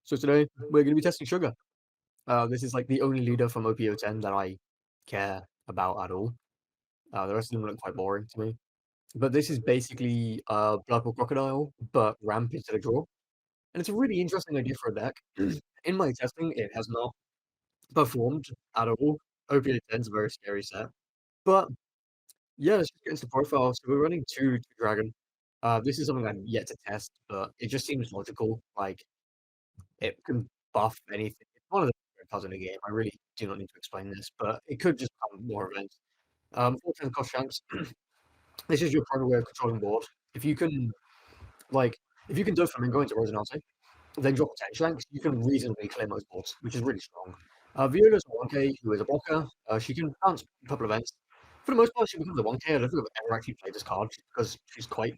So today we're going to be testing Sugar. This is like the only leader from OP10 that I care about at all. The rest of them look quite boring to me. But this is basically Blood Bowl Crocodile, but ramp instead of draw. And it's a really interesting idea for a deck. In my testing, it has not performed at all. OP10 is a very scary set. But yeah, let's just get into the profile. So we're running two Dragon. This is something I've yet to test, but it just seems logical. Like, it can buff anything. It's one of the favorite cards in the game. I really do not need to explain this, but it could just become more events. 410 cost Shanks. This is your primary way of controlling board. If you can, like, if you can Doflamingo into Rosinante, then drop 10 Shanks, you can reasonably claim those boards, which is really strong. Viola's a 1k who is a blocker. She can bounce a couple of events. For the most part, she becomes a 1k. I don't think I've ever actually played this card because she's quite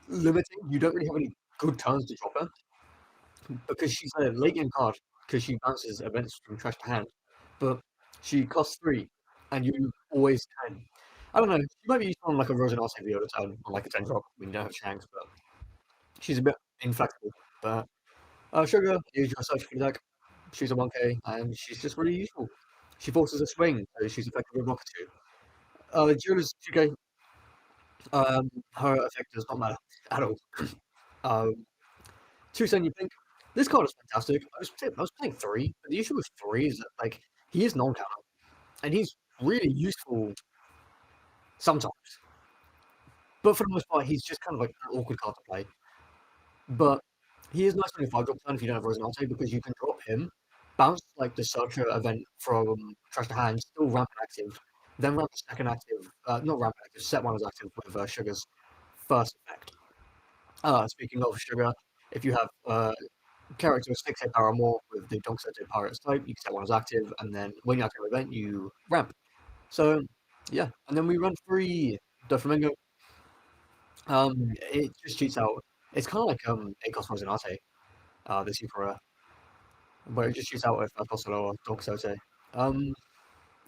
limiting. You don't really have any good turns to drop her. Because she's a late game card because she bounces events from trash to hand, but she costs 3, and you always can. I don't know. She might be used on like a Rosinante Viola turn on like a 10 drop when you don't have Shanks, but she's a bit inflexible. But Sugar is your search deck. She's a 1k and she's just really useful. She forces a swing, so she's effective with blocker 2. Jula's 2k. Her effect does not matter at all. Um, 2 you think this card is fantastic. I was playing 3, but the issue with 3 is that like he is non-counter, and he's really useful sometimes. But for the most part, he's just kind of like an awkward card to play. But he is nice on your 5-drop turn if you don't have Rosinante, because you can drop him, bounce like the Searcher event from trash to hand, still ramp and active, then ramp the second active, not ramp active, set one as active with Sugar's first effect. Speaking of Sugar, if you have characteristics hit power more with the Donkey Pirates type, you can set one as active, and then when you active an event, you ramp. So, yeah, and then we run free Doflamingo. It just cheats out. It's kind of like Acos Rosinate, the super rare, but it just shoots out with Apostolo or Donkey.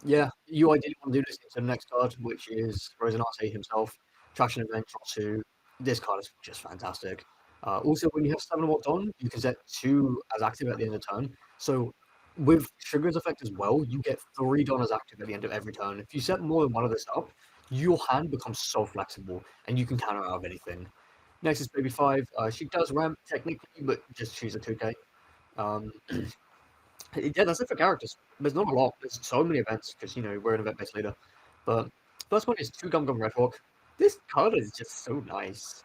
Yeah, you ideally want to do this into the next card, which is Rosinante himself. Traction event, drop 2. This card is just fantastic. Also, when you have 7 walked on, you can set 2 as active at the end of the turn. So, with Sugar's effect as well, you get 3 Donnas active at the end of every turn. If you set more than one of this up, your hand becomes so flexible, and you can counter out of anything. Next is Baby 5. She does ramp, technically, but just she's a 2k. Um, yeah, that's it for characters. There's not a lot. There's so many events because we're an event-based leader. But first one is 2 Gum Gum Red Hawk. This card is just so nice.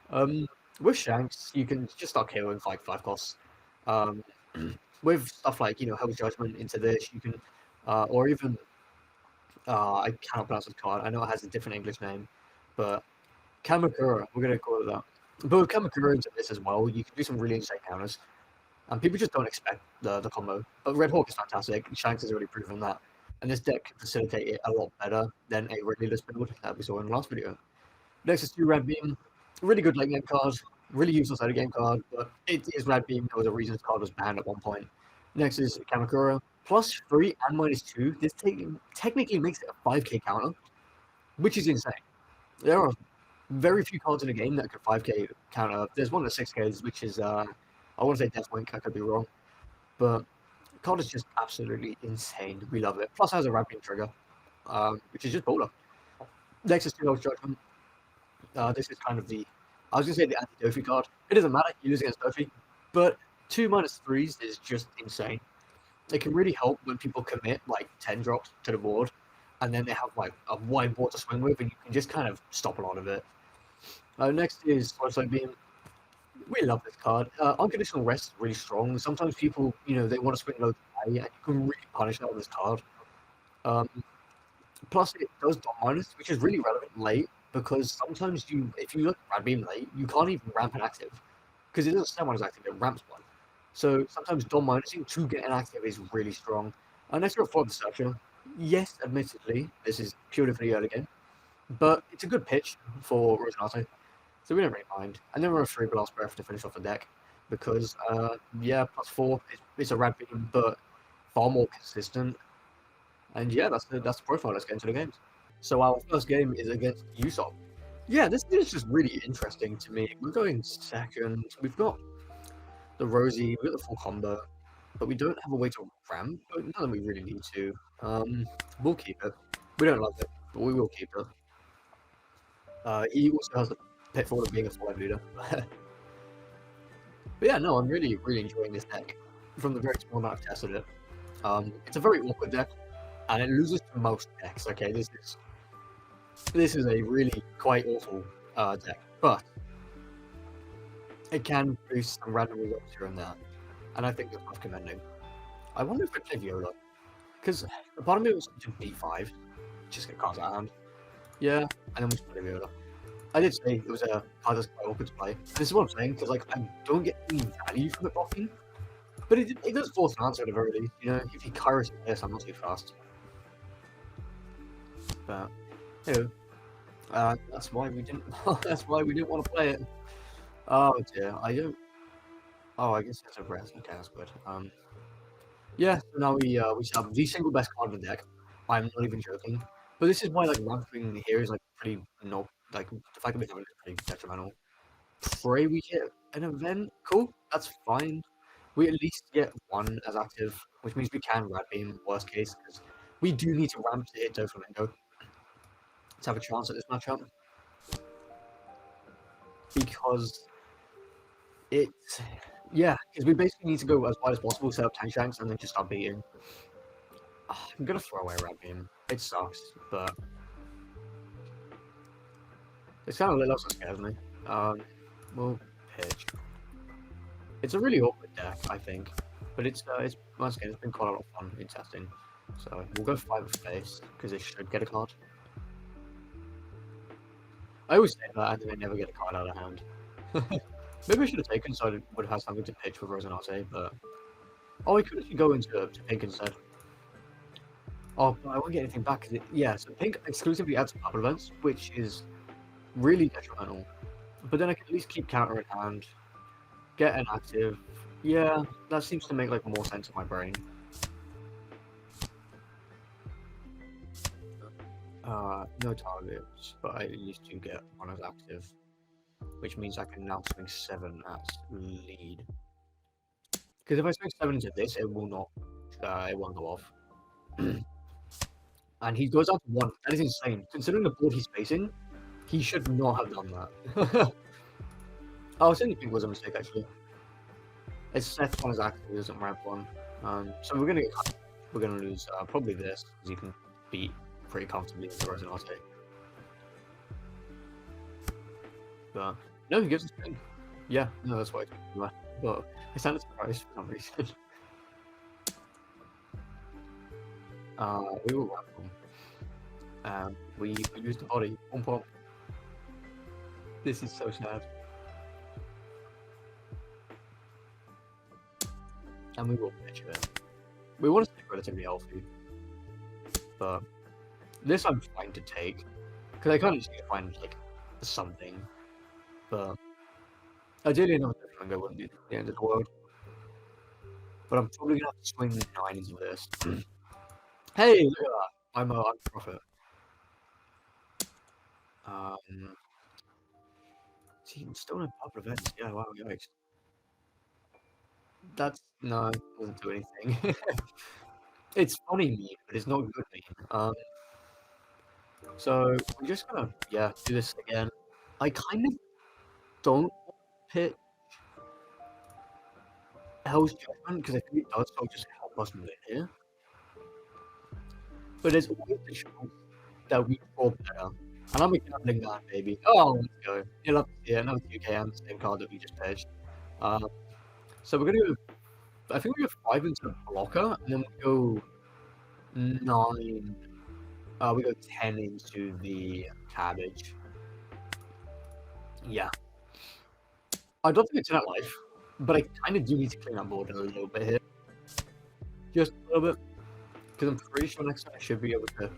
With Shanks, you can just start KOing 5 costs. Um, with stuff like Hell's Judgment into this, you can, or even I cannot pronounce this card. I know it has a different English name, but Kamakura. We're gonna call it that. But with Kamakura into this as well, you can do some really insane counters. And people just don't expect the combo. But Red Hawk is fantastic. Shanks has already proven that. And this deck can facilitate it a lot better than a regular build that we saw in the last video. Next is 2 Red Beam. Really good late game card. Really useless early game card, but it is Red Beam. There was a reason this card was banned at one point. Next is Kamakura. +3 and -2. This technically makes it a 5k counter, which is insane. There are very few cards in the game that can 5k counter. There's one at 6ks, which is I want to say Deathwink, I could be wrong. But the card is just absolutely insane. We love it. Plus it has a Ramping trigger, which is just baller. Next is 2 Hell's Judgment. This is kind of I was going to say the anti-Dofi card. It doesn't matter, you lose against Dofi. But 2 -3s is just insane. It can really help when people commit like 10 drops to the board, and then they have like a wide board to swing with, and you can just kind of stop a lot of it. Next is Flashlight Beam. We love this card. Unconditional Rest is really strong. Sometimes people, they want to swing low high, and you can really punish that with this card. Plus, it does dot minus, which is really relevant late, because sometimes if you look at Rad Beam late, you can't even ramp an active, because it doesn't set one as active, it ramps one. So sometimes dot minusing to get an active is really strong. Next we're for the Searcher. Yes, admittedly, this is purely for the early game, but it's a good pitch for Rosinante. So we don't really mind. And then we're a 3 Blast Breath to finish off the deck. Because, yeah, +4, it's a Rad Beam, but far more consistent. And yeah, that's the profile. Let's get into the games. So our first game is against Usopp. Yeah, this is just really interesting to me. We're going second. We've got the Rosie, we got the full combo, but we don't have a way to ramp, but not that we really need to. We'll keep it. We don't love it, but we will keep it. He also has the pitfall of being a 5 leader. But yeah, no, I'm really, really enjoying this deck. From the very small amount I've tested it. It's a very awkward deck, and it loses to most decks. Okay, this is a really quite awful deck, but it can produce some random results here and there, and I think that's worth commending. I wonder if I play Viola, because the part of me was to B5, just get cards out of hand. Yeah, and then we play Viola. I did say it was a card that's quite awkward to play. And this is what I'm saying, because like I don't get any value from it blocking, but it does force an answer at the very least. You know, if he Kairos this, I'm not too fast. But you know, that's why we didn't. That's why we didn't want to play it. Oh dear, I don't. Oh, I guess that's a rest. Okay, that's good. Yeah. So now we have the single best card in the deck. I'm not even joking. But this is why like ramping here is like pretty no like the fact that we have it is pretty detrimental. Pray we get an event. Cool, that's fine. We at least get one as active, which means we can Rad Beam, worst case, because we do need to ramp to hit Doflamingo to have a chance at this matchup. Because it's, yeah, because we basically need to go as wide as possible, set up tank shanks, and then just start beating. I'm gonna throw away Rad Beam. It sucks, but it's kind of a little that scares me. We'll pitch. It's a really awkward deck, I think, but it's once again it's been quite a lot of fun in testing. So we'll go 5 of face because they should get a card. I always say that and then I never get a card out of hand. Maybe I should have taken so I would have something to pitch with Rosinante, but oh, I could actually go into pink instead. Oh, but I won't get anything back. Yeah, so pink exclusively adds couple events, which is really detrimental. But then I can at least keep counter in hand, get an active. Yeah, that seems to make like more sense in my brain. No targets, but I at least do get one as active, which means I can now swing 7 as lead. Because if I swing 7 into this, it will not, it won't go off. And he goes out to 1. That is insane. Considering the board he's facing, he should not have done that. Oh, saying pink was a mistake actually. It's Seth 1 is active, he doesn't ramp 1. So we're gonna lose probably this because you can beat pretty comfortably with the Rosinante. But no, he gives us pink. Yeah, no, that's why. But I sounded surprised for some reason. We will ramp them. We used the body. 1 pop. This is so sad. And we will pitch it. We want to stay relatively healthy. But this I'm trying to take. Because I kind of just need to find like something. But ideally another Doflamingo wouldn't be the end of the world. But I'm probably gonna have to swing 9 into this. Hey, look at that. I'm a profit. See, still no pop events. Yeah, wow, yikes. That's no, it doesn't do anything. It's funny meme, but it's not good meme. So we're just gonna do this again. I kind of don't hit Hell's Judgment because I think it does so just help us win here. But there's always the chance that we score better. And I'm gambling that baby. Oh, let's go. Yeah, another 2k the same card that we just pitched. So we're gonna go. I think we go 5 into the blocker, and then we go 9. We go 10 into the cabbage. Yeah. I don't think it's in that life, but I kind of do need to clean up board a little bit here. Just a little bit. Because I'm pretty sure next time I should be able to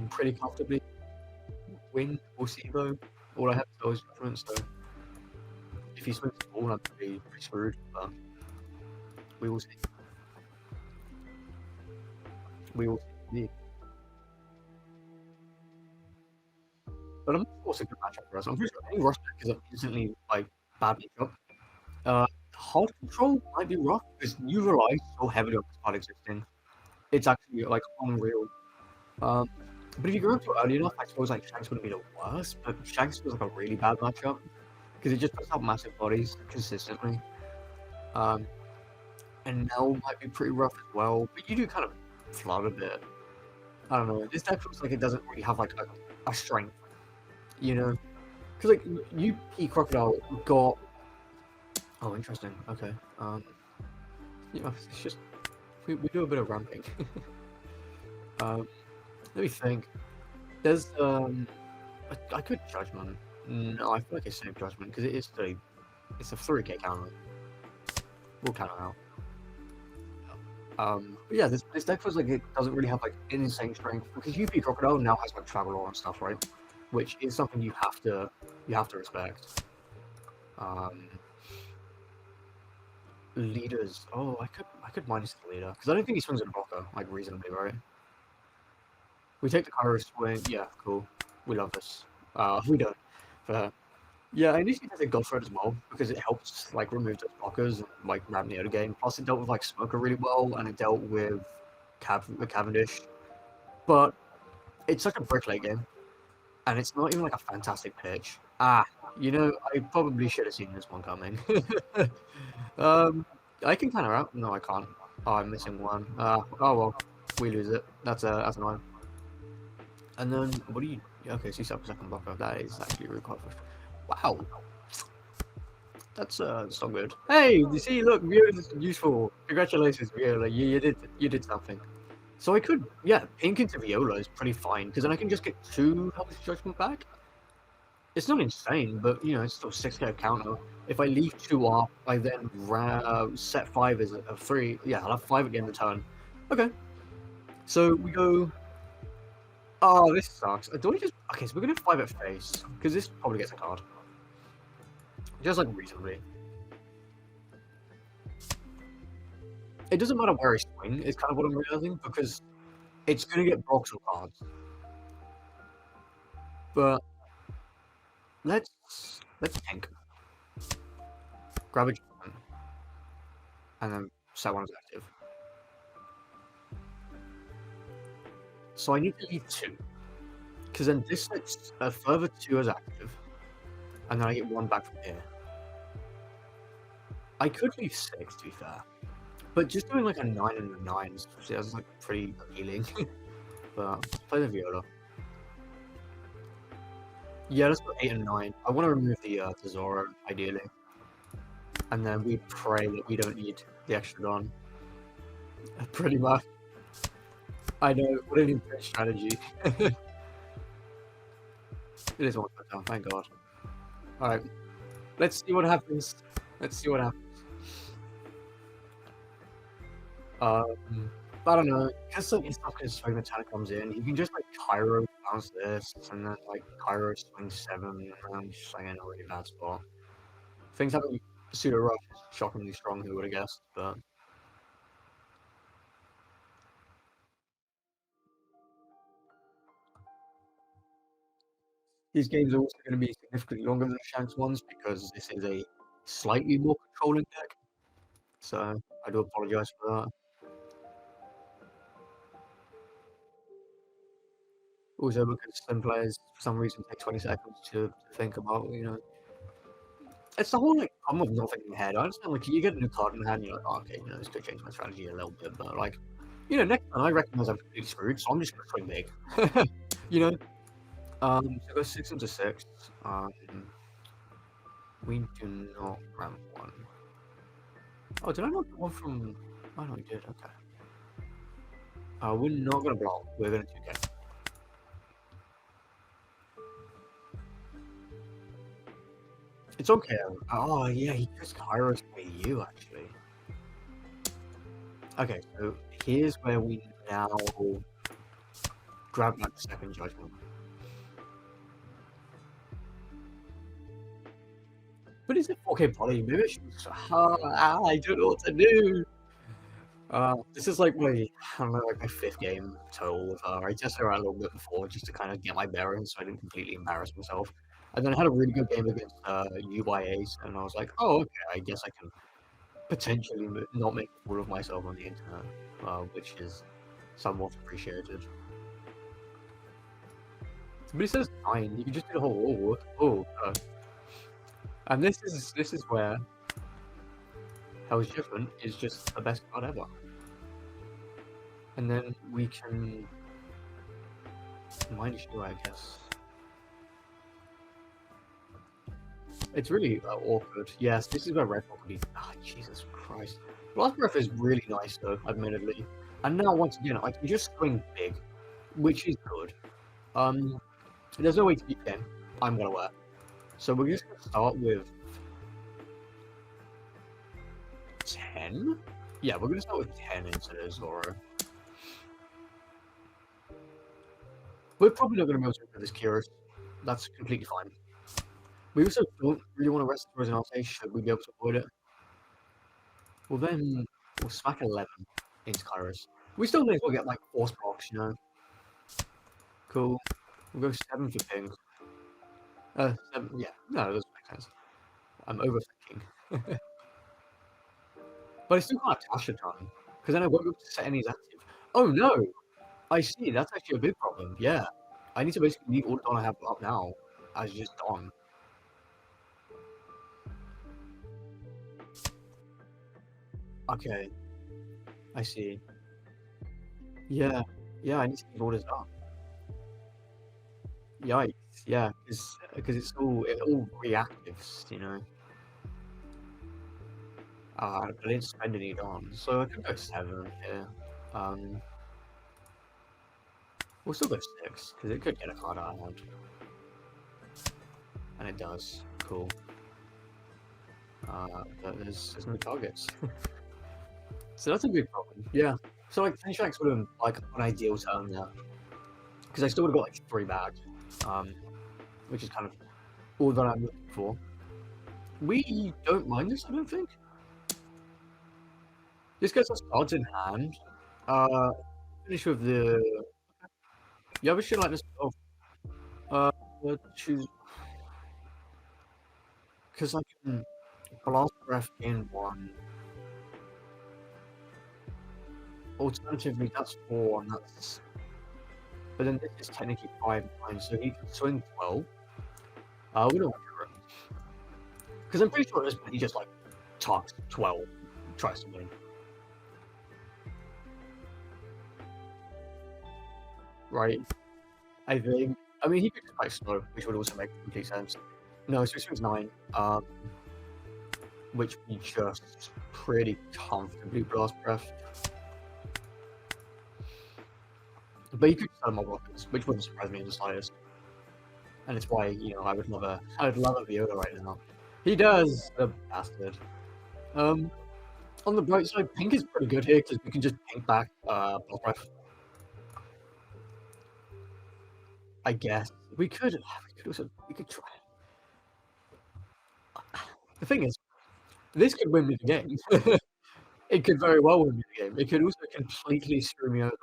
pretty comfortably win. We'll see though. All I have to do is different, so if he swings the ball, I'm pretty screwed, but we will see. We will see. But I'm also a good matchup for us. I'm pretty sure any rush deck is instantly like bad matchup. hard control might be rough because you rely so heavily on this card existing. It's actually like unreal. Um, but if you go up to early enough, I suppose like Shanks wouldn't be the worst, but Shanks feels like a really bad matchup because it just puts out massive bodies consistently. Um, and Nell might be pretty rough as well, but you do kind of flood a bit. I don't know. This deck feels like it doesn't really have like a strength, you know? Because like UP Crocodile got. Oh, interesting. Okay. You know, it's just we do a bit of ramping. um, let me think. There's I could Judgment. No, I feel like it's save Judgment because it's a 3k counter. We'll count it out. But yeah, this deck feels like it doesn't really have like insane strength because UP Crocodile now has like Traveler and stuff, right? Which is something you have to respect. Leaders. Oh, I could minus the leader because I don't think he swings at a blocker like reasonably, right? We take the Cairo swing. Yeah, cool. We love this. We don't. But yeah, I initially did the Godthread as well because it helps like remove those blockers and like ram the other game. Plus, it dealt with like Smoker really well, and it dealt with Cavendish. But it's such a brick late game, and it's not even like a fantastic pitch. You know, I probably should have seen this one coming. um, I can counter out. No, I can't. Oh, I'm missing one. Oh well, we lose it. That's annoying. And then what do you? Okay, so you set up a second blocker. That is actually really quite frustrating. Wow, that's so good. Hey, you see, look, Viola is useful. Congratulations, Viola. You did something. So I could, yeah, pink into Viola is pretty fine because then I can just get 2 Helpless Judgment back. It's not insane, but you know, it's still 6k counter. If I leave 2 up, I then set 5 as a 3. Yeah, I'll have 5 at the end of the turn. Okay, so we go. Oh, this sucks. Do I just okay? So we're gonna 5 at face because this probably gets a card. Just like reasonably. It doesn't matter where I swing, is kind of what I'm realizing, because it's going to get Broxel cards. But let's tank. Grab a Judgment, and then set one as active. So I need to leave 2, because then this sets a further 2 as active, and then I get 1 back from here. I could leave 6, to be fair. But just doing like a 9 and a 9 is like pretty appealing. But let's play the Viola. Yeah, let's go 8 and 9. I want to remove the Zoro, ideally. And then we pray that we don't need the extra Don. Pretty much. I know, what an intense strategy. It is one down, thank God. Alright, let's see what happens. Let's see what happens. I don't know, because like his stuff can swing the Tana comes in, he can just like Cairo bounce this, and then like Cairo swing 7, and I'm just like in a really bad spot. Things haven't pseudo rush is shockingly strong, who would have guessed, but these games are also going to be significantly longer than the Shanks ones because this is a slightly more controlling deck. So I do apologize for that. Also because some players for some reason take 20 seconds to think about, you know. It's the whole like problem of nothing in your head. I understand like you get a new card in hand and you're like, oh, okay, you know, this could change my strategy a little bit, but like, you know, next time I recognize I'm completely screwed, so I'm just gonna swing big. You know? So go 6 into 6. We do not ramp 1. Oh, did I not get one from oh no we did, okay. We're not gonna block, we're gonna 2K. It's okay. Oh yeah, he just Kairos by you actually. Okay, so here's where we now grab that second Judgment. But is it 4K poly? Maybe I should. I don't know what to do. This is like my, I don't know, like my 5th game total with her. I tested her out a little bit before just to kind of get my bearings so I didn't completely embarrass myself. And then I had a really good game against UYAs, and I was like, oh, okay, I guess I can potentially not make a fool of myself on the internet, which is somewhat appreciated. But it says 9. You can just do the whole and this is where Hell's Judgment is just the best card ever. And then we can Mind Issue, I guess. It's really awkward. Yes, this is where Red Rock would be. Ah, Jesus Christ. Blast Breath is really nice though, admittedly. And now once again, I can just swing big, which is good. There's no way to beat 10. I'm gonna wear. So we're just gonna start with 10? Yeah, we're gonna start with 10 into Zoro. We're probably not gonna be able to do this Kyrus. That's completely fine. We also don't really want to rest Zoros in our face, should we be able to avoid it? Well then, we'll smack 11 into Kyrus. We still may as well get like Force Procs, you know? Cool. We'll go 7 for ping. 7, yeah, no, that doesn't make sense. I'm overthinking. But I still can't attach a ton, because then I won't be able to set any active. Oh no! I see, that's actually a big problem, yeah. I need to basically leave all the Don I have up now as just Don. Okay, I see. Yeah, yeah, I need to leave all this up. Yikes, yeah, because it's all reactives, you know. I didn't spend any Don, so I could go 7 here. We'll still go 6, because it could get a card out of hand. And it does. Cool. But there's no targets. So that's a big problem. Yeah. So like Tenshak's would have been like an ideal turn there. Because I still would have got like 3 bags. Which is kind of all that I'm looking for. We don't mind this, I don't think. This gets us cards in hand. Finish with the yeah, we should like this. Choose because I can blast breath in 1. Alternatively, that's 4, and that's. But then this is technically 5 9, so he can swing 12. We don't want to because I'm pretty sure at this point he just like talks 12, tries to win. Right? I think. I mean, he could just play slow, which would also make complete sense. No, so he swings 9, which we just pretty comfortably blast breath. But you could sell more blockers, which wouldn't surprise me in the slightest. And it's why, you know, I would love a Viola right now. He does, the bastard. On the bright side, pink is pretty good here because we can just pink back block breath. I guess we could try. The thing is, this could win me the game. It could very well win me the game. It could also completely screw me over.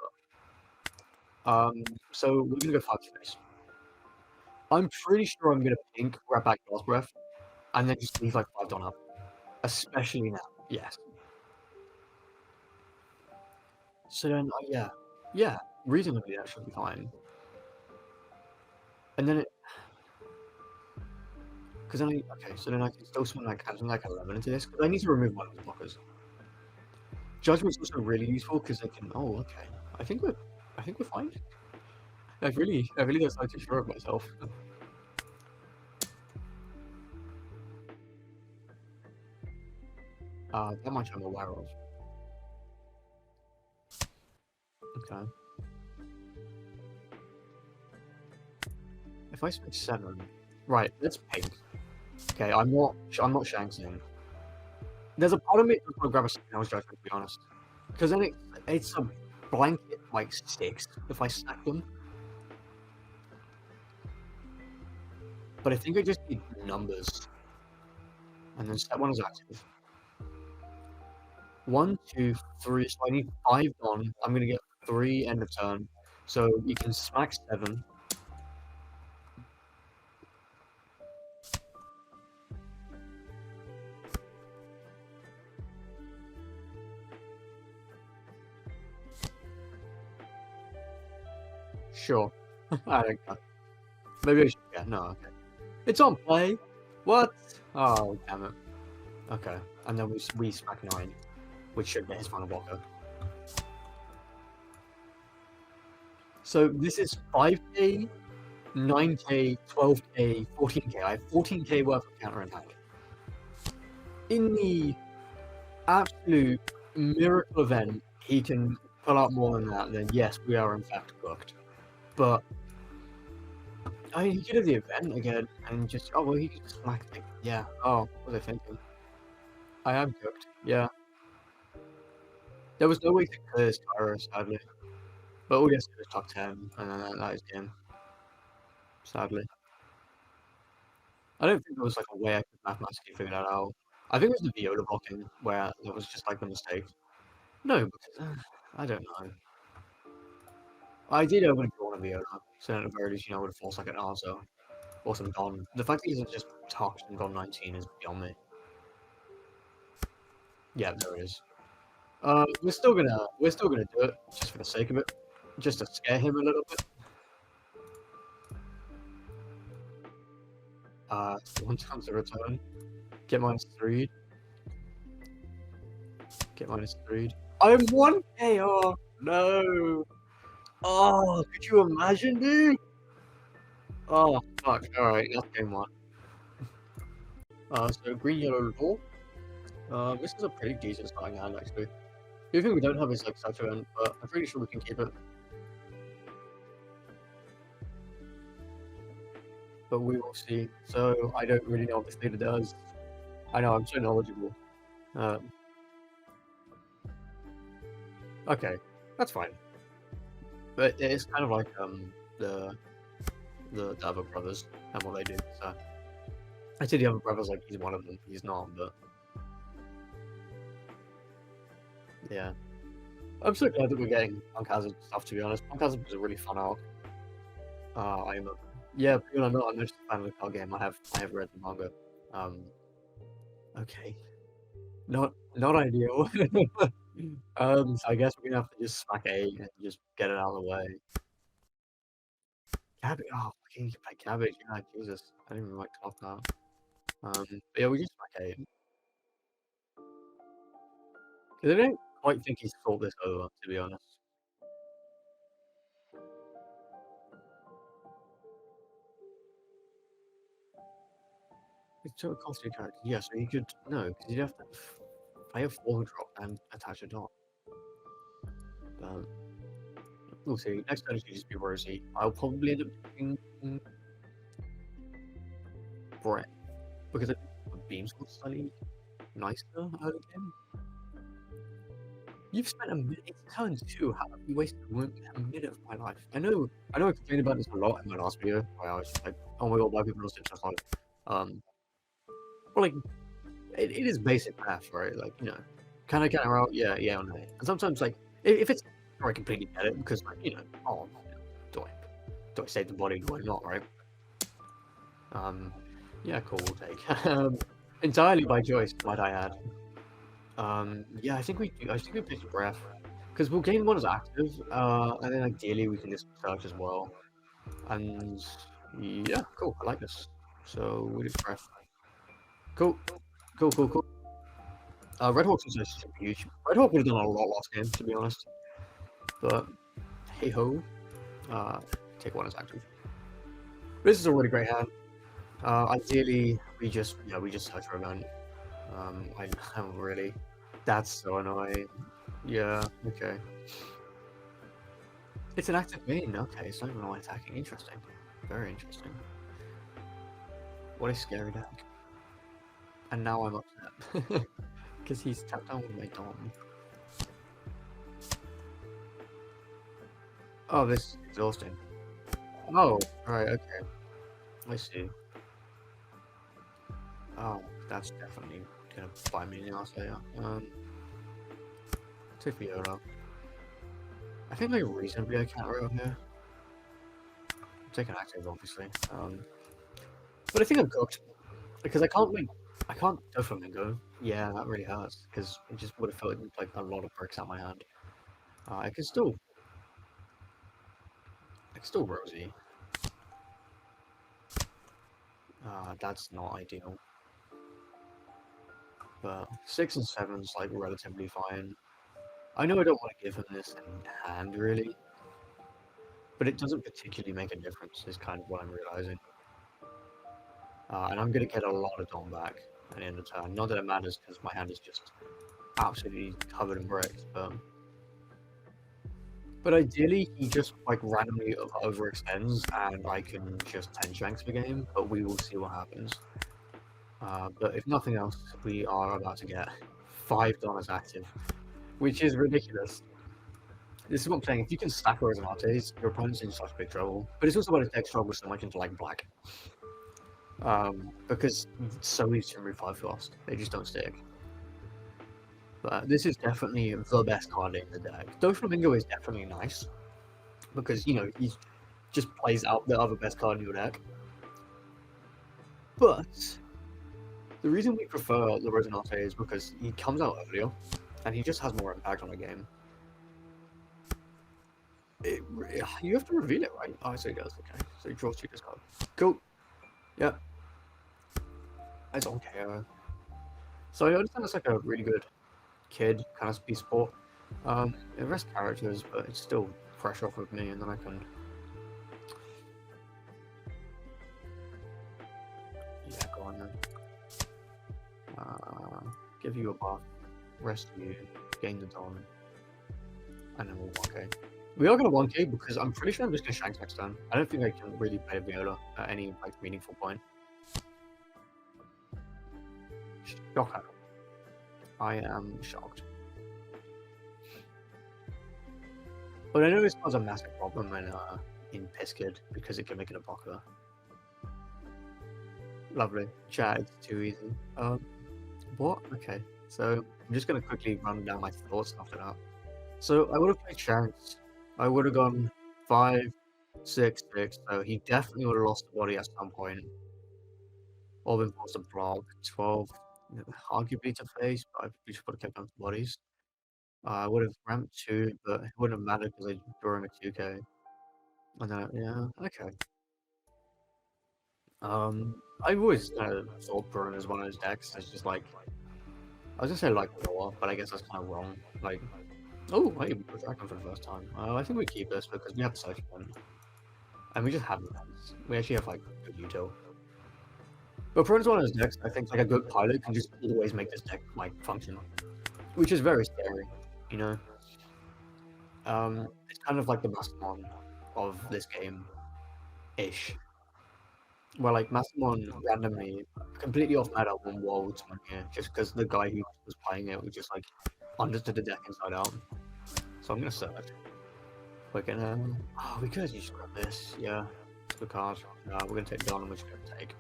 So we're gonna go 5 space. I'm pretty sure I'm gonna pink, grab back Blast Breath, and then just leave like 5 Don up. Especially now. Yes. So then, yeah, reasonably that should be fine. And then because then so then I can still swing like 11 into this, because I need to remove one of the blockers. Judgment's also really useful because they can, okay. I think we're fine. I really don't sound too sure of myself. That much I'm aware of. Okay. If I switch 7, right? Let's pink. Okay, I'm not shanksing. There's a part of me that want to grab a Sentinel's Judgment, to be honest, because then it's a blanket like 6 if I stack them. But I think I just need numbers, and then step 1 is active. 1, 2, 3. So I need 5 on. I'm gonna get 3 end of turn. So you can smack 7. Sure. I don't know. Maybe I should. Yeah, no, okay. It's on play. What? Oh, damn it. Okay. And then we smack 9, which should get his final blocker. So this is 5k, 9k, 12k, 14k. I have 14k worth of counter attack. In the absolute miracle event he can pull out more than that, then yes, we are in fact cooked. But I mean, he could have the event again and just well, he could just smack me. Yeah. Oh, what was I thinking? I am cooked. Yeah. There was no way to clear this Tyro, sadly. But all he has to do is top 10, and then that is game. Sadly. I don't think there was like a way I could mathematically figure that out. I think it was the Viola blocking where that was just like the mistake. No, because I don't know. I did open a draw on a Viola, so at the very least, I would have forced like an answer or some Don. The fact that he's just talked and gone 19 is beyond me. Yeah, there it is. We're still gonna do it just for the sake of it, just to scare him a little bit. One times the return. Get -3. Get -3. I'm 1k. Oh no. Oh, could you imagine, dude? Oh fuck. All right, that's game 1. So green yellow law. This is a pretty decent starting hand actually. The only thing we don't have is like such event, but I'm pretty sure we can keep it. But we will see. So I don't really know what this leader does. I know I'm so knowledgeable. Um, okay, that's fine. But it's kind of like the the other brothers and what they do. So I say the other brothers like he's one of them. He's not, but yeah. I'm so glad that we're getting Punk Hazard stuff. To be honest, Punk Hazard was a really fun arc. I'm a yeah, believe it or not, I'm just a fan of the card game. I have read the manga. Okay, not ideal. So I guess we're gonna have to just smack A and just get it out of the way. Cabbage. Oh, fucking play cabbage. Yeah, Jesus. I didn't even like top that. But yeah, we just smack A. Because I don't quite think he's thought this over, to be honest. It's so costly character. Yeah, so you could no, because you'd have to play a 4 drop and attach a dot. Um, we'll see. Next turn is just be Rosie. I'll probably end up picking Brett because I think the beams got slightly nicer early game. You've spent a minute. It's turn 2. How have you wasted a minute of my life? I know. I complained about this a lot in my last video. Where I was just like, "Oh my god, why people lost it just like." But like, it is basic math, right? Like, can I counter out? Yeah, yeah, or no. And sometimes, like, if it's, I completely get it because, like, oh, do I save the body? Do I not? Right? Yeah, cool. We'll take entirely by choice. Might I add? Yeah, I think we do. I think we picked breath because we'll gain one as active, and then ideally we can just search as well. And yeah, cool. I like this. So we did breath. Cool, cool. Red Hawk's also super huge. Red Hawk would have done a lot last game, to be honest. But hey ho, take one as active. This is a really great hand. Ideally, we just search for event. I don't really. That's so annoying. Yeah. Okay. It's an active main. Okay, it's not even all attacking. Interesting. Very interesting. What a scary deck. And now I'm upset because he's tapped down with my Dom. Oh, this is exhausting. Oh, right, okay. I see. Oh, that's definitely gonna bite me in the ass later. Take Viola. I think like reasonably I can't roll here. Take an active, obviously. But I think I'm cooked because I can't go flamingo. Yeah, that really hurts because it just would have felt like a lot of bricks out my hand. I can still. It's still rosy. That's not ideal. But 6 and 7's like relatively fine. I know I don't want to give him this in hand really, but it doesn't particularly make a difference is kind of what I'm realizing. And I'm going to get a lot of Dom back at the end of the turn. Not that it matters because my hand is just absolutely covered in bricks, but ideally he just like randomly overextends and I can just 10 shanks per game, but we will see what happens. But if nothing else, we are about to get $5 active, which is ridiculous. This is what I'm saying. If you can stack Rosinantes, your opponent's in such big trouble. But it's also why the deck struggles so much into like black. Because it's so easy to remove 5 fast. They just don't stick. But this is definitely the best card in the deck. Doflamingo is definitely nice. Because, you know, he just plays out the other best card in your deck. But the reason we prefer the Rosinante is because he comes out earlier. And he just has more impact on the game. You have to reveal it, right? Oh, so he does. Okay. So he draws 2 this card. Cool. Yep. I don't care. So I understand it's like a really good kid kind of speed sport. It rests characters, but it's still fresh off of me, and then I can. Yeah, go on then. Give you a buff, rest you, gain the Don, and then we'll 1k. We are going to 1k because I'm pretty sure I'm just going to Shanks next turn. I don't think I can really play Viola at any like meaningful point. Shocker. I am shocked. But I know this was a massive problem in Piskid because it can make it a blocker. Lovely. Chat, it's too easy. What? Okay. So I'm just gonna quickly run down my thoughts after that. So I would have played Shanks. I would have gone 5, 6, 6. So he definitely would have lost the body at some point. Or been forced to block. 12, arguably to face, but I just would have kept on to bodies. I would have ramped 2, but it wouldn't have mattered because I drew him a 2k. And then, yeah, okay. I've always thought Perona is one of those decks that's just like, I was gonna say like Noah, but I guess that's kind of wrong. Like, oh, I even put Dragon for the first time. I think we keep this because we have the Search Point. And we just have events. We actually have like good util. But Perona's one of those decks I think like a good pilot can just always make this deck like function. Which is very scary, you know? It's kind of like the Mastermon of this game-ish. Where like Mastermon randomly, completely off meta won Worlds one year, just because the guy who was playing it was just like understood the deck inside out. So I'm gonna search. We're gonna. Oh, we could just grab this. Yeah, it's a good card. We're gonna take Don, which we're gonna take.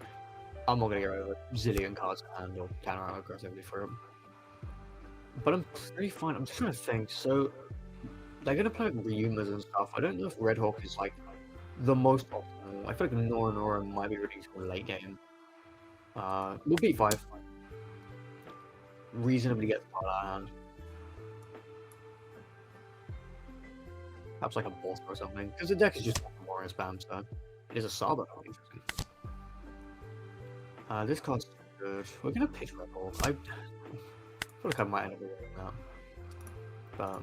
I'm not gonna get over a zillion cards to hand or counter out aggressively for him. But I'm pretty fine. I'm just trying to think. So they're gonna play like Ryumas and stuff. I don't know if Red Hawk is like the most optimal. I feel like Nora might be ready for a late game. We'll beat 5. Reasonably get the card out of hand. Perhaps like a boss or something. Because the deck is just more spam, so it is a Saba. Interesting. This card's good. We're gonna pitch Red Hawk. I feel like I might end up winning that. But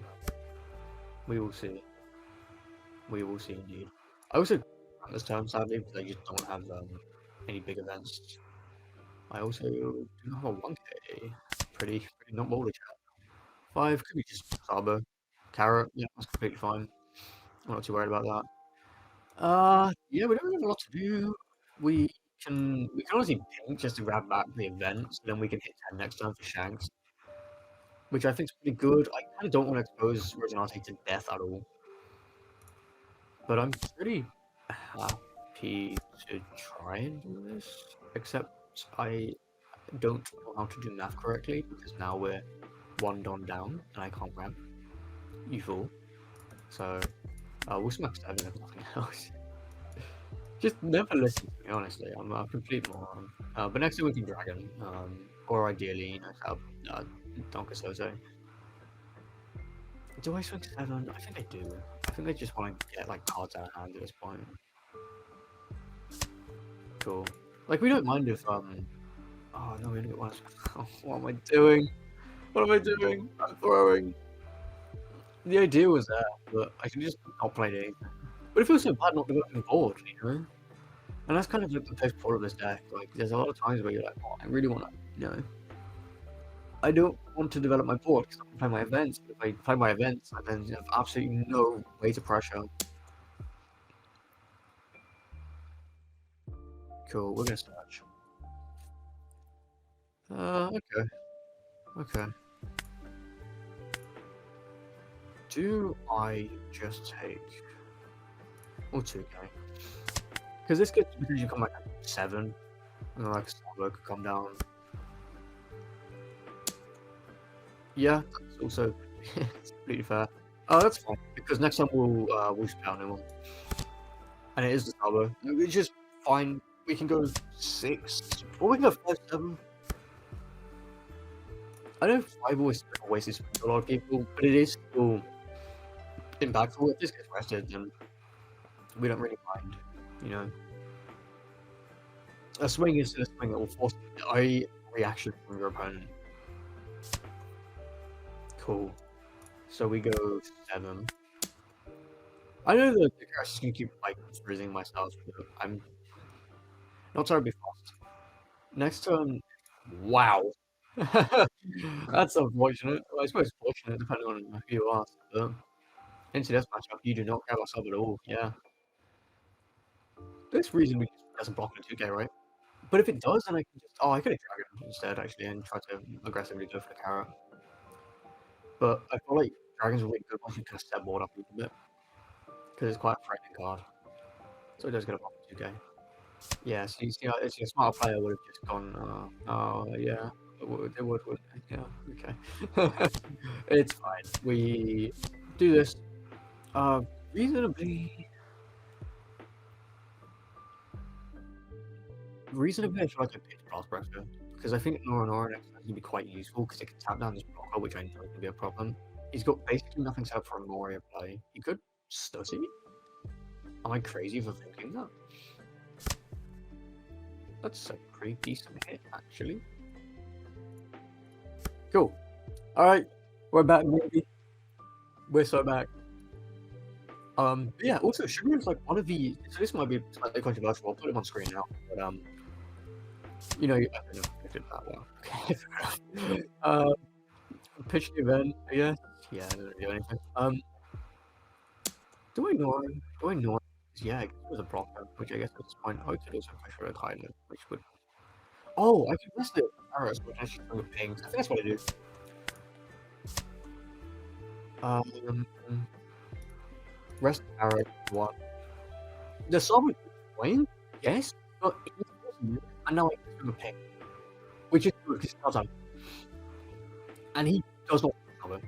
we will see. We will see indeed. I also this turn sadly because I just don't have any big events. I also do have a 1k. Pretty not bold chat. 5 could be just Sabo. Carrot, yeah, that's completely fine. I'm not too worried about that. Yeah, we don't really have a lot to do. We can honestly pink just to grab back the event, so then we can hit 10 next turn for Shanks. Which I think is pretty good. I kind of don't want to expose Rosinante to death at all. But I'm pretty happy to try and do this, except I don't know how to do math correctly, because now we're 1 Don down, and I can't ramp. You fool. So, we'll smack 7 if nothing else. Just never listen to me, honestly. I'm a complete moron. But next time we can Dragon, or ideally, you know, have Donka Soze. Do I swing 7? I think I do. I think they just want to get like cards out of hand at this point. Cool. Like we don't mind if Oh no, we don't get one. Oh, what am I doing? What am I doing? I'm throwing. The idea was there, but I can just not play anything. But it feels so bad not developing board, you know? And that's kind of like the best part of this deck. Like, there's a lot of times where you're like, oh, I really want to, you know, I don't want to develop my board because I can play my events. But if I play my events, I then have absolutely no way to pressure. Cool, we're gonna search. Okay. Okay. Do I just take... or 2k? Because this gets, because you come like 7, and then like Starbuck could come down. Yeah, that's also it's completely fair. Oh, that's fine, because next time we'll spout him on. And it is the Starbuck. It's just fine. We can go 6, or we can go 5-7. I know 5 always wastes a lot of people, but it is still impactful. If this gets rested, then we don't really mind, you know. A swing is a swing that will force a reaction from your opponent. Cool. So we go 7. I know that the crash is gonna keep like freezing myself, but I'm not terribly fast. Next turn, wow. That's unfortunate. Well, I suppose fortunate depending on who you ask, but into this matchup, you do not care about sub at all. Yeah. This reason we doesn't block in 2K, right? But if it does, then I can just I could have Dragon instead actually and try to aggressively go for the carrot. But I feel like Dragon's really good once you kind of step board up a little bit. Because it's quite a frightening card. So it does get a block in 2K. Yeah, so you see, a smart player would have just gone, oh, yeah, they would, wouldn't they? Yeah, okay. It's fine. We do this reasonably. Reasonably, I feel like I picked Blast Breaker because I think Nora next time can be quite useful because it can tap down this blocker, which I know can be a problem. He's got basically nothing set up for a Moria play. He could study. Am I crazy for thinking that? That's a pretty decent hit, actually. Cool. Alright, we're back, maybe. We're so back. Yeah, also, Sugar is like one of the. So this might be slightly controversial. I'll put it on screen now. But, you know, I don't know if I did that well. Pitch the event, I guess. Yeah, I didn't do anything. Do I know? Yeah, I guess it was a blocker, which I guess at this point I could also push for a Kylo, which would. Oh, I could rest it arrows, which actually bring up pings. I think that's what I do. Rest arrow 1. The Sovereign Wayne, yes, but it wasn't, and now I can bring a ping, which is good because it's not and he does not cover.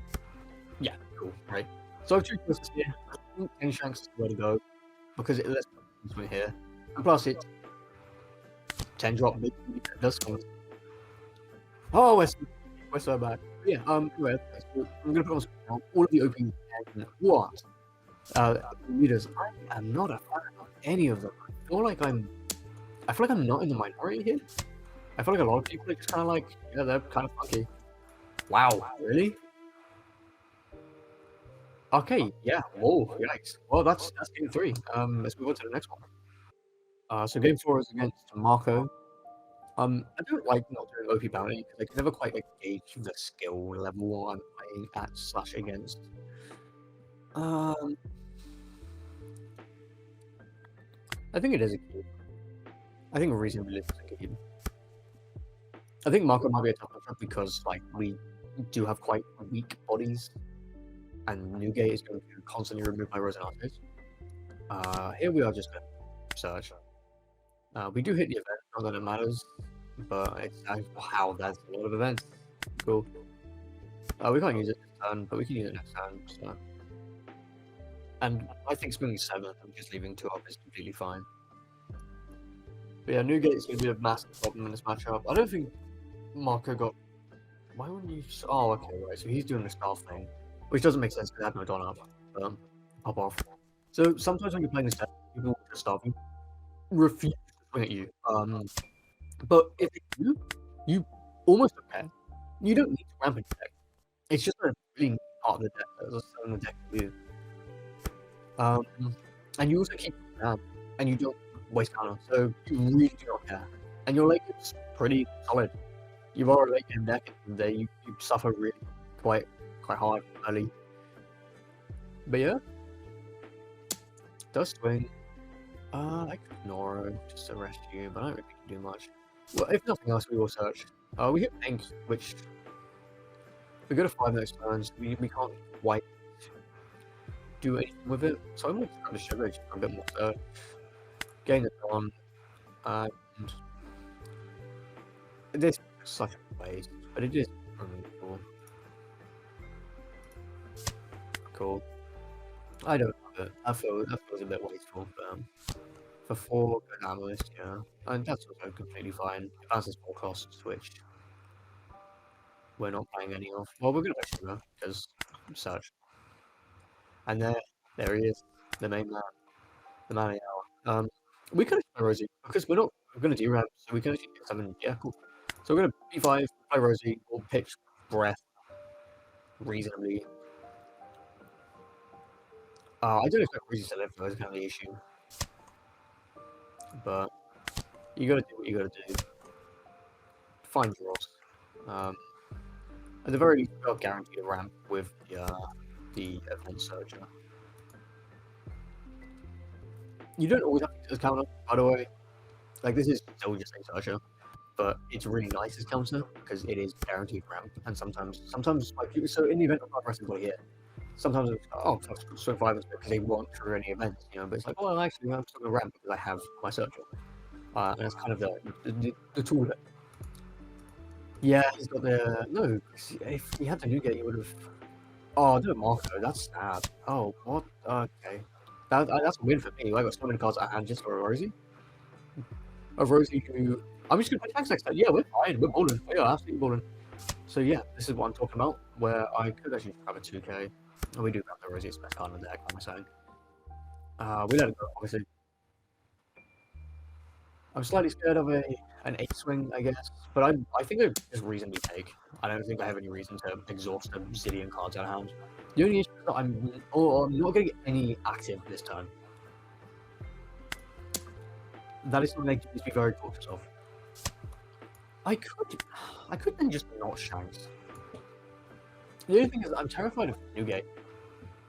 Yeah, cool, right. So I have 2 choices here. I think King Shanks is the way to go because it lets me swing here, and plus it's 10 drop mid does come. Oh, we're so bad. Yeah, anyway, so I'm gonna put on screen now all of the OP10 what leaders. I am not a fan of any of them. I feel like I'm not in the minority here. I feel like a lot of people are just kind of like, yeah, they're kind of funky. Wow, really? Okay, yeah. Whoa, yikes. Well, that's game 3. Let's move on to the next one. So game 4 is against Marco. I don't like not doing OP bounty because I can never quite like gauge the skill level I'm playing at / against. I think it is a cube. I think reasonably it's a cube. I think Marco might be a tough matchup because like we do have quite weak bodies, and Newgate is going to constantly remove my Rosinantes. Here we are just going to search. We do hit the event, not that it matters, but it's wow, that's a lot of events. Cool. We can't use it this turn, but we can use it next turn. So. And I think swinging 7 and just leaving 2 up is completely fine. But yeah, Newgate is going to be a massive problem in this matchup. I don't think Marco got. Why wouldn't you? Oh, okay, right. So he's doing the stealth thing, which doesn't make sense because I have no Don up. pop off. So sometimes when you're playing this deck, people will just start refuse to swing at you. But if they do, you almost don't care. You don't need to ramp in your deck. It's just a really neat part of the deck that's on the deck to do. And you also keep it down, and you don't waste mana, so you really do not care. And your late game's pretty solid. You've already late game deck, and you suffer really quite hard early. But yeah, does swing. I could ignore it just to rescue, but I don't really do much. Well, if nothing else, we will search. We hit pink, which we go to 5 next turns. We can't quite do anything with it, so I'm going to grab the sugar just for a bit more search. Gain it on, and this is such a waste, but it is really cool. Cool. I don't love it. That feels a bit wasteful, but for 4 good analysts, yeah. And that's also completely fine. It bounces 4 costs, which we're not playing any of. Well, we're going to play sugar, because search. And there he is, the main man, the man of the hour. We could play Rosie, because we're going to do-ramp, so we can actually get something, yeah, cool. So we're going to B5, play Rosie, we'll pitch breath reasonably. I don't expect Rosie to live, though, is kind of the issue. But you gotta do what you gotta do. Find draws. At the very least, we'll guarantee a ramp with the event searcher. You don't always have to counter, by the way. Like, this is still just a searcher, but it's really nice as counter because it is guaranteed ramp. And sometimes, like, so in the event of not pressing play here, sometimes it's so 5 because they won't through any events, you know. But it's like, well, actually, I'm still gonna ramp because I have my searcher, and it's kind of the tool that. Yeah, he's got the no. If he had the Newgate, he would have. Oh, no, Marco. That's sad. Oh, what? Okay, that's a win for me. I got so many cards at hand just for a Rosie. A Rosie who I'm just gonna play tanks next time. Yeah, we're fine. We're balling. We are absolutely balling. So yeah, this is what I'm talking about. Where I could actually grab a 2K, and we do grab the Rosie. It's best card in the deck. Like I'm saying. We let it go. Obviously, I'm slightly scared of an 8 swing, I guess, but I think I just reasonably take. I don't think I have any reason to exhaust a zillion cards out of hand. The only issue is that I'm not going to get any active this turn. That is something I need to be very cautious of. I could then just not Shanks. The only thing is that I'm terrified of Newgate,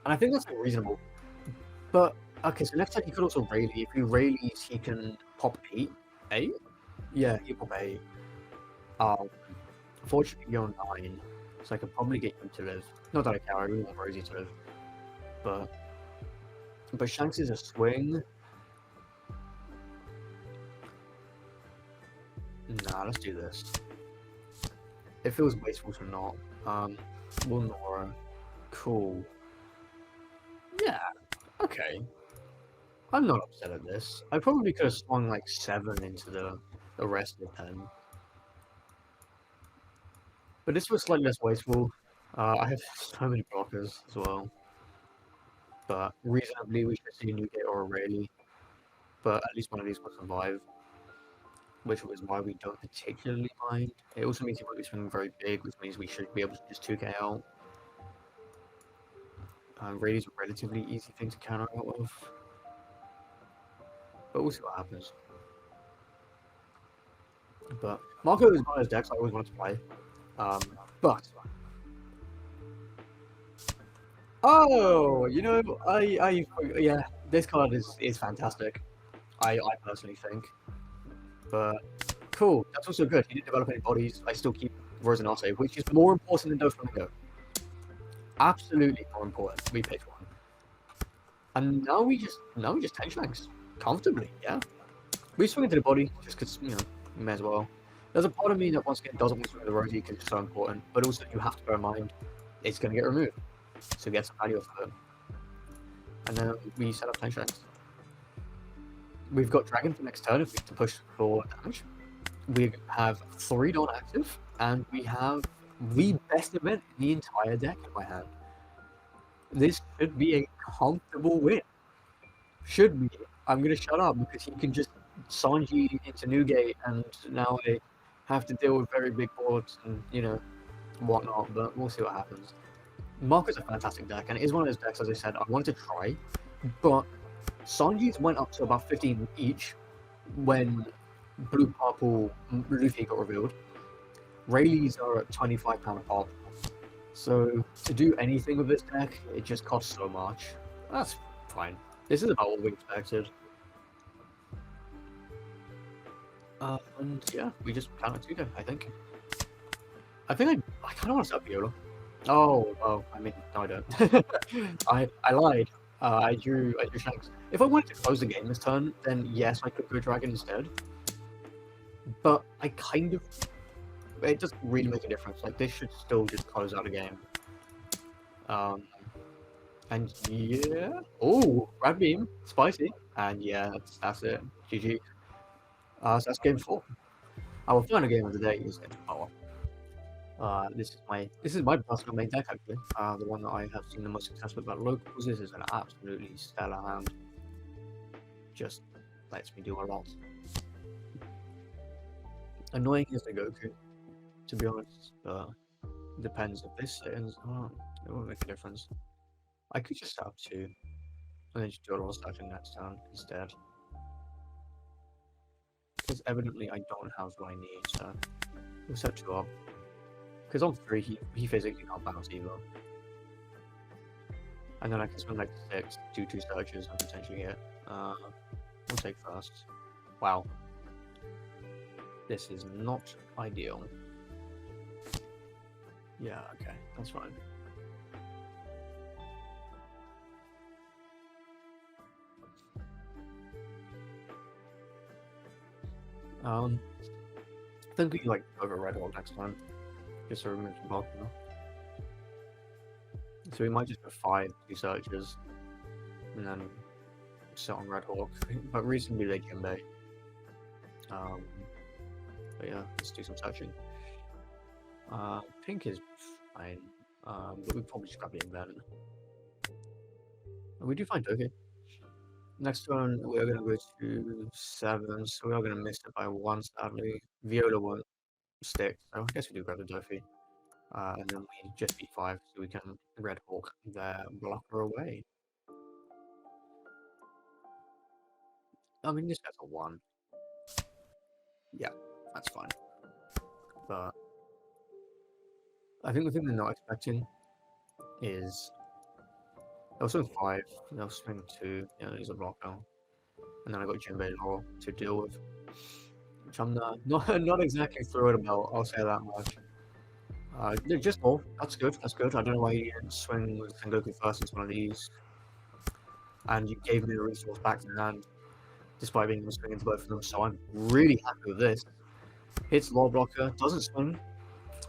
and I think that's reasonable. But okay, so next time he could also Rayleigh. If he Rayleighs, he can pop 8. 8? Yeah, he pop 8. Unfortunately, you're on 9, so I could probably get you to live. Not that I care, I really want Rosie to live. But Shanks is a swing. Nah, let's do this. It feels wasteful to not. Will Nora. Cool. Yeah, okay. I'm not upset at this. I probably could have swung like 7 into the rest of the 10. But this was slightly less wasteful. I have so many blockers as well. But reasonably, we should see a Newgate or a Rayleigh. But at least one of these will survive. Which is why we don't particularly mind. It also means he won't be swinging very big, which means we should be able to just 2K out. Rayleigh's a relatively easy thing to counter out of. But we'll see what happens. But Marco is one of those decks I always wanted to play. But oh, you know, yeah, this card is fantastic. I personally think. But cool, that's also good. He didn't develop any bodies. I still keep Rosinante, which is more important than Doflamingo. Absolutely more important. We picked one. And now we just tank Shanks comfortably, yeah. We swing into the body just because, you know, we may as well. There's a part of me that once again doesn't want to swing the Rosie because it's so important, but also you have to bear in mind it's going to get removed, so get some value off of it. And then we set up tank Shanks. We've got Dragon for next turn if we have to push for damage. We have 3 Dawn active, and we have the best event in the entire deck in my hand. This should be a comfortable win. Should be. I'm gonna shut up because he can just Sanji into Newgate, and now I have to deal with very big boards and whatnot. But we'll see what happens. Mark is a fantastic deck, and it is one of those decks, as I said, I wanted to try, but Sanji's went up to about 15 each when Blue Purple Luffy got revealed. Rayleigh's are at £25 a pop. So to do anything with this deck, it just costs so much. That's fine. This is about what we expected. And yeah, we just counter 2 I think. I kind of want to set Viola. Oh, I mean, no, I don't. I lied. I drew Shanks. If I wanted to close the game this turn, then yes, I could go Dragon instead. But it doesn't really make a difference. Like, this should still just close out the game. And yeah, oh, Rad Beam, spicy, and yeah, that's it. GG. So that's game 4. Our final game of the day is into Power. This is my personal main deck actually. The one that I have seen the most success with about locals. This is an absolutely stellar hand. Just lets me do a lot. Annoying as the Goku, to be honest. Depends if this ends. It won't make a difference. I could just set up 2, and then just do a lot of stacking next turn instead. Because evidently I don't have what I need, so we'll set 2 up. Because on 3 he physically can't bounce either. And then I can spend like 6, do 2 searches and potentially hit. We'll take first. Wow. This is not ideal. Yeah, okay, that's fine. I think we like over Red Hawk next time. Just to remove the block now. So we might just go 5 2 searches and then sit on Red Hawk. But recently they came back. But yeah, let's do some searching. Pink is fine. But we probably just grab the invent. We do find okay. Next one, we are going to go to 7, so we are going to miss it by 1, sadly. Viola won't stick, so I guess we do grab the Dofi. And then we just beat 5, so we can Red Hawk their blocker away. I mean, this guy's a 1. Yeah, that's fine. But I think the thing they're not expecting is they'll swing 5, they'll swing 2, there's a blocker. And then I got Jinbei Law to deal with, which I'm not exactly thrilled about, I'll say that much. Just more. That's good. That's good. I don't know why you didn't swing with Sengoku first into one of these. And you gave me the resource back to hand, despite being able to swing into both of them. So I'm really happy with this. Hits Law Blocker, doesn't swing,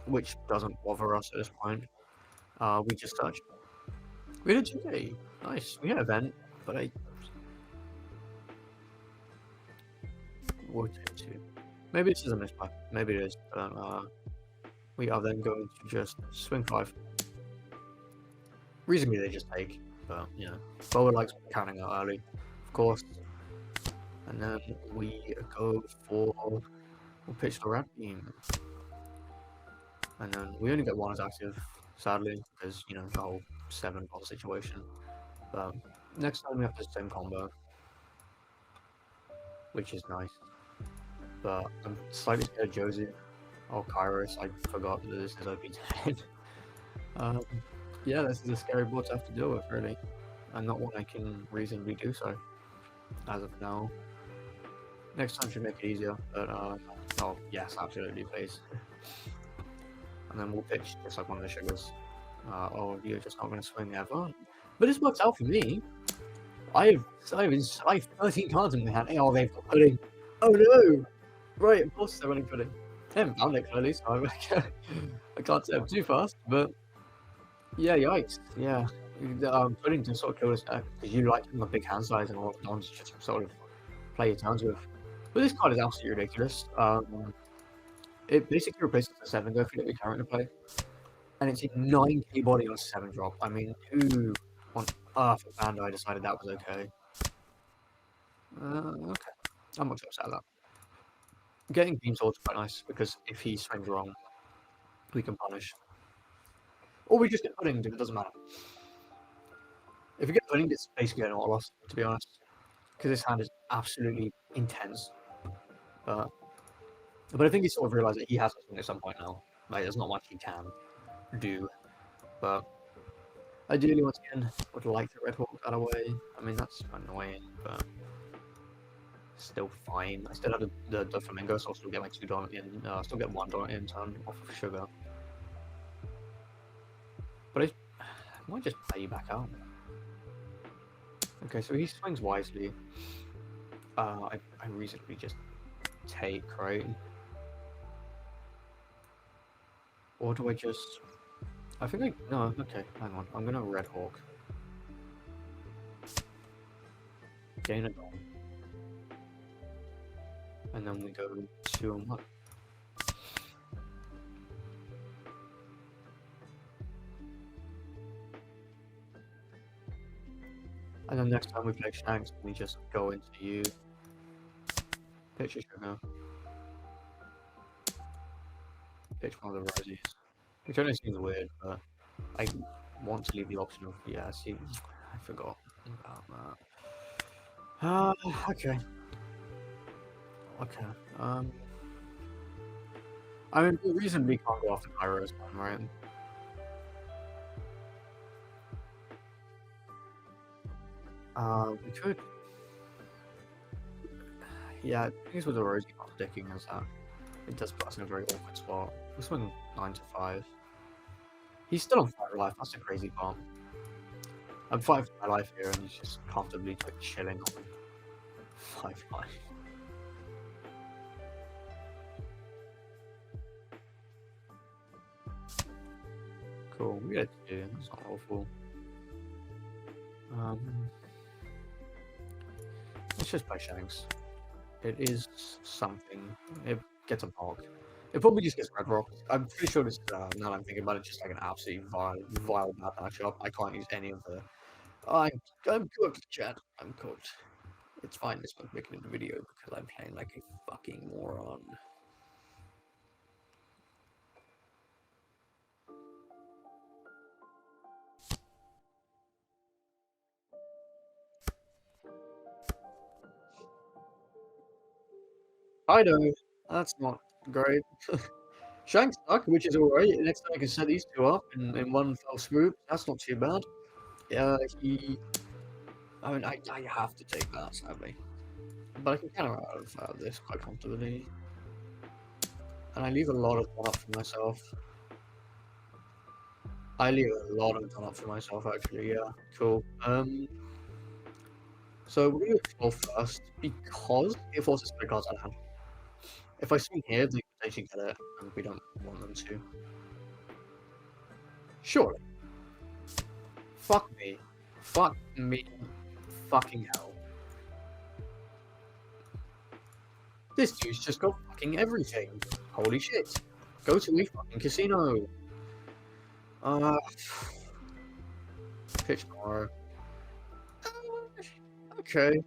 which doesn't bother us at this point. We just touch. We did 2K. Nice. We had event, but we'll take 2. Maybe this is a misplay. Maybe it is. We are then going to just swing 5. Reasonably, they just take, but Boa likes counting out early, of course. And then we go for, we'll pitch the Red Beam. And then we only get 1 as active, sadly, because, the whole 7 ball situation. But next time we have the same combo, which is nice. But I'm slightly scared of Josie or Kairos. I forgot that this is OP10. Yeah, this is a scary board to have to deal with, really. And not one I can reasonably do so, as of now. Next time should make it easier, but, oh, yes, absolutely, please. And then we'll pitch just like one of the sugars. Oh, you're just not going to swing ever? But this works out for me. I have 13 cards in my hand. Oh, they've got pudding. Oh, no! Right, of course they're running pudding. They haven't found it clearly, so I can't say them too fast, but yeah, yikes. Yeah, pudding to sort of kill this deck because you like a big hand size and all of dons just sort of play your turns with. But this card is absolutely ridiculous. It basically replaces the 7 Gofi that we currently play, and it's a 9k body on a 7 drop. I mean, who For Panda, I decided that was okay. Okay. I'm not upset at that. Getting Beam Sword's quite nice, because if he swings wrong, we can punish. Or we just get puddinged, it doesn't matter. If we get puddinged, it's basically an auto loss, to be honest. Because his hand is absolutely intense. But I think he sort of realised that he has to swing at some point now. Like, there's not much he can do. But ideally, once again, would like to Red Hawk that away. I mean, that's annoying, but still fine. I still have the flamingo, so I'll still get my $2 in. Still get $1 in turn off of sugar. But I might just play you back out. Okay, so he swings wisely. I reasonably just take, right? Or do I just... I think I... No, okay, hang on. I'm gonna Red Hawk. Gain a goal. And then we go 2-1. And then next time we play Shanks, we just go into you. Pitch a sugar. Pitch one of the rosies. Which only seems weird, but I want to leave the option of... Yeah, see, I forgot about that. Okay. Okay. I mean, the reason we can't go after Pyro is fine, right? We could. Yeah, things with the Rosie contradicting is that it does put us in a very awkward spot. We're swinging 9 to 5. He's still on 5 life, that's a crazy bomb. I'm 5 my life here and he's just comfortably like chilling on 5 life. Cool, we get 2, that's not awful. Let's just play Shanks. It is something. It gets a bulk. It probably just gets Red Rock. I'm pretty sure this, now that I'm thinking about it, just like an absolute vile bad matchup. I can't use any of the... I'm cooked, Chad. I'm cooked. It's fine, this one's making a video because I'm playing like a fucking moron. I know, that's not great. Shanks stuck, which is alright. Next time I can set these two up in one fell swoop. That's not too bad. Yeah, I mean, I have to take that, sadly. But I can counter out of this quite comfortably. And I leave a lot of one up for myself. I leave a lot of one up for myself, actually, yeah. Cool. So we're going to explore first, because it forces play cards out of hand. If I swing here, they potentially get it, and we don't want them to. Surely. Fuck me. Fuck me. Fucking hell. This dude's just got fucking everything. Holy shit. Go to a fucking casino. Pitch tomorrow. Okay.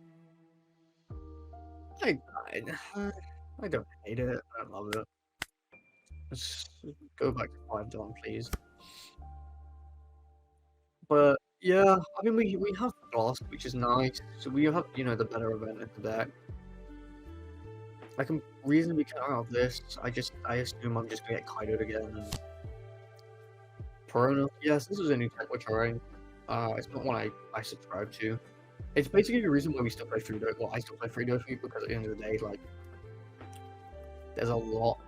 I don't hate it. I don't love it. Let's go back to 5 Dawn, please. But yeah, I mean we have Blast, which is nice. So we have, you know, the better event in the deck. I can reasonably counter out this. I assume I'm just gonna get Kaido'd again. And Perona. Yes, this is a new tech we're trying. It's not one I subscribe to. It's basically the reason why we still play Free Dofy. Well, I still play Free Dofy because at the end of the day, like, there's a lot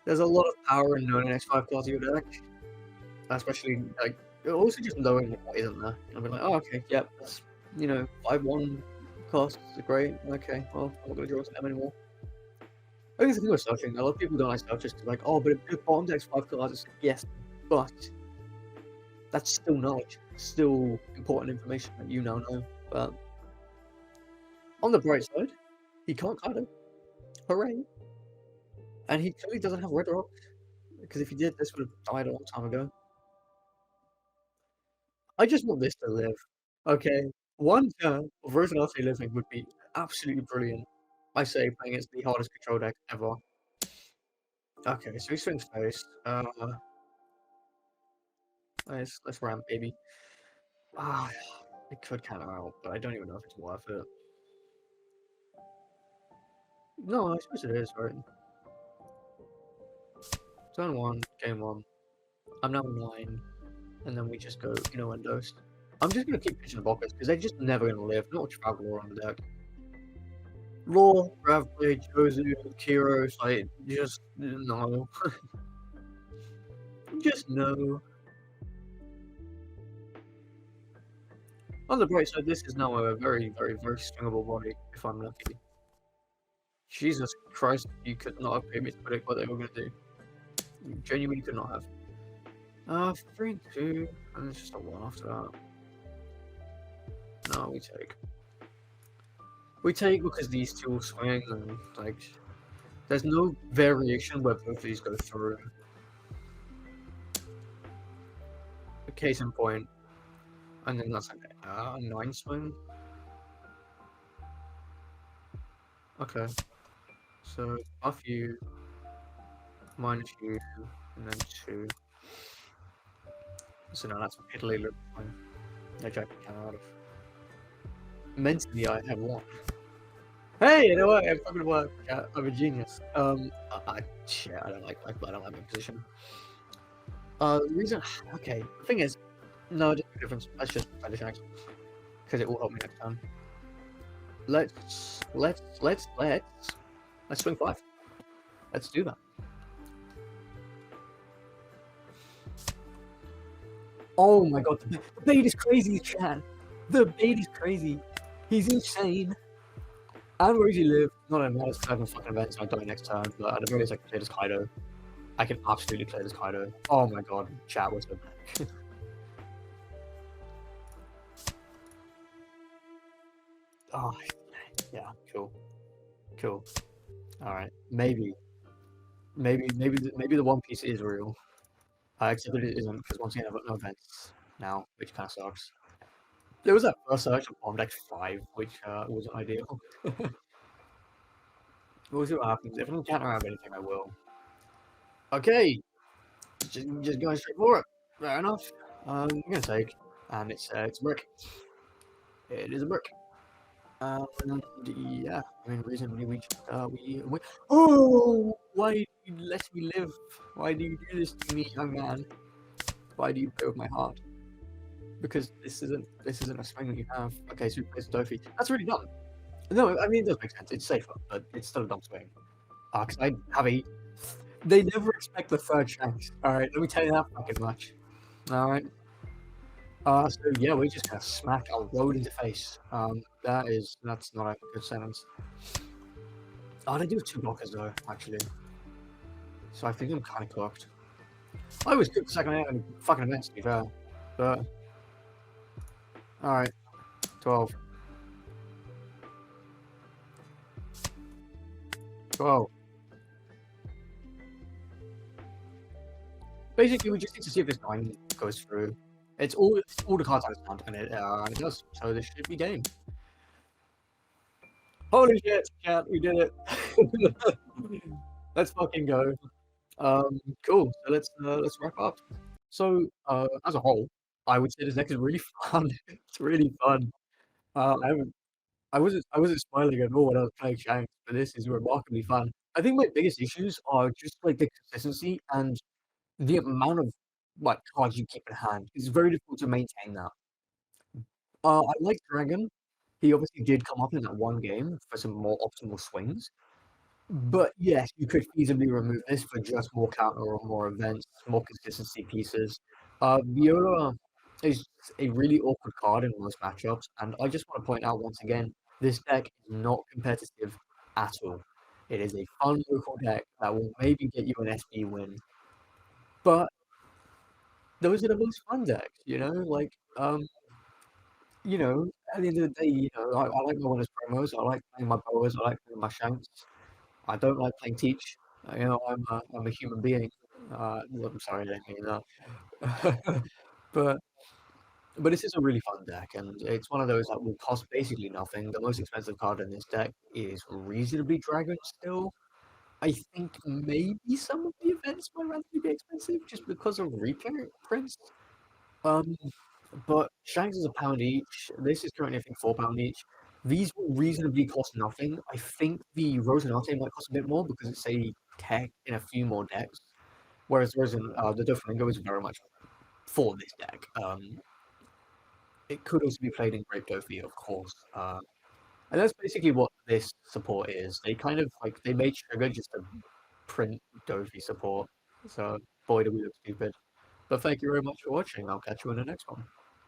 of power in knowing an X5 class of your deck. Especially, like, also just knowing what isn't there. I'll be like, oh, okay, yep, that's, you know, 5-1 costs are great. Okay, well, I'm not going to draw to them anymore. I think it's the thing with searching. A lot of people don't like search just like, oh, but if bottom deck's 5 cards, it's like, yes, but that's still knowledge, still important information that you now know. But on the bright side, he can't Kaido. Hooray! And he clearly doesn't have Red Rock, because if he did, this would have died a long time ago. I just want this to live. Okay, one turn of Rosalate living would be absolutely brilliant. I say playing against the hardest control deck ever. Okay, so he swings face. Let's ramp, baby. Ah, I could counter out, but I don't even know if it's worth it. No, I suppose it is, right? Turn one, game one. I'm now 9, and then we just go innuendos. I'm just gonna keep pitching blockers because they're just never gonna live. Not Traveler on the deck. Raw, Gravblade, Jozu, Kiros, like just no. Just no. On the bright side, this is now a very, very, very stringable body, if I'm lucky. Jesus Christ, you could not have paid me to predict what they were gonna do. You genuinely could not have. 3 and 2, and it's just a 1 after that. No, we take. We take because these two will swing, and like, there's no variation where both of these go through. A case in point, and then that's like a 9 swing. Okay, so buff you, minus you, and then 2. So now that's Italy looks fine. I check out of. Mentally, I have 1. Hey, you know what? It fucking worked. Yeah, I'm a genius. Shit, I don't like my position. The reason, okay, the thing is, no, just difference. Let's just try the shanks because it will help me next time. Let's swing 5. Let's do that. Oh my god, the bait is crazy, Chad. The bait is crazy. He's insane. I would really live, not a nice kind of fucking event, so I die next turn, but at the very least I can play this Kaido. I can absolutely play this Kaido. Oh my god, chat was good. Oh, yeah, cool. Cool. Alright, maybe the One Piece is real. Except that it isn't, because once again I've got no events now, which kind of sucks. There was that first search on deck 5, which wasn't ideal. We'll see what happens. If I can counter have anything, I will. Okay, just going straight for it. Fair enough. I'm gonna take, and it's a brick. It is a brick. And yeah, I mean, reasonably we. Oh, why do you let me live? Why do you do this to me, young man? Why do you play with my heart? Because this isn't a swing that you have. Okay, so we play Dofi. That's really dumb. No, I mean it does make sense. It's safer, but it's still a dumb swing. Because I have a. They never expect the third chance. All right, let me tell you that fucking much. All right. So yeah, we're just gonna smack our road into face. That's not a good sentence. Oh, they do have 2 blockers though, actually. So I think I'm kind of cooked. I was cooked the second I had fucking events, to be fair. But all right, 12. 12. Basically, we just need to see if this 9 goes through. It's all the cards I found, and it does. So this should be game. Holy shit, chat, we did it. Let's fucking go. Cool. So let's wrap up. So as a whole, I would say this deck is really fun. It's really fun. I haven't, I wasn't smiling at all when I was playing Shanks, but this is remarkably fun. I think my biggest issues are just like the consistency and the amount of like cards you keep in hand. It's very difficult to maintain that. I like Dragon. He obviously did come up in that one game for some more optimal swings. But yes, you could feasibly remove this for just more counter or more events, more consistency pieces. Viola is a really awkward card in most matchups, and I just want to point out once again, this deck is not competitive at all. It is a fun local deck that will maybe get you an SB win, but those are the most fun decks, like at the end of the day, I like my winners promos, I like playing my boas, I like playing my shanks. I don't like playing teach. I'm a human being. I'm sorry, I didn't mean that. But But this is a really fun deck, and it's one of those that will cost basically nothing. The most expensive card in this deck is reasonably Dragon still. I think maybe some of the events might randomly be expensive just because of reprints. Um, but Shanks is £1 each. This is currently, I think, £4 each. These will reasonably cost nothing. I think the Rosinante might cost a bit more because it's a tech in a few more decks. Whereas the Doflamingo is very much for this deck. It could also be played in Grape Dofi, of course. And that's basically what this support is. They kind of like they made Sugar just to print Dofi support. So boy, do we look stupid. But thank you very much for watching. I'll catch you in the next one.